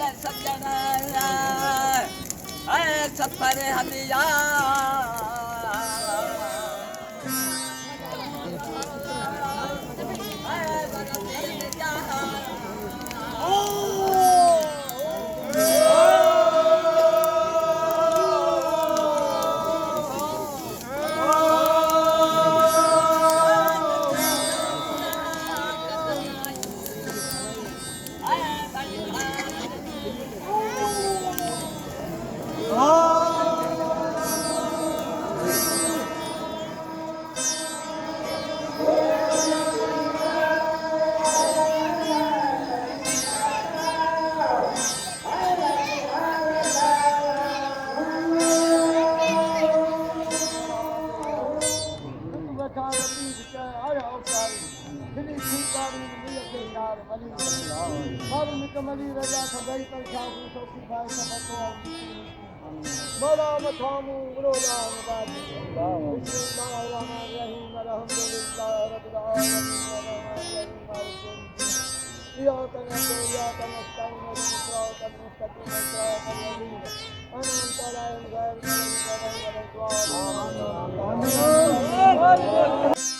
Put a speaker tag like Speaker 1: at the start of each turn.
Speaker 1: सज्जन सफर हदिया
Speaker 2: कमली रजा सदाई पर शाहू सोखी भाई सबको बोला मथामू रोला मबादी बिस्मिल्लाहिर्रहमानिर्रहीम अल्हम्दुलिल्लाह रब्बिल आलमीन अर्रहमानिर्रहीम मालिक यौमिद्दीन इय्याका नअबुदु व इय्याका नस्तईन इहदिनस सिरातल मुस्तकीम सिरातल लज़ीना अनअमता अलैहिम गैरिल मग़ज़ूबि अलैहिम वलद्दालीन आमीन।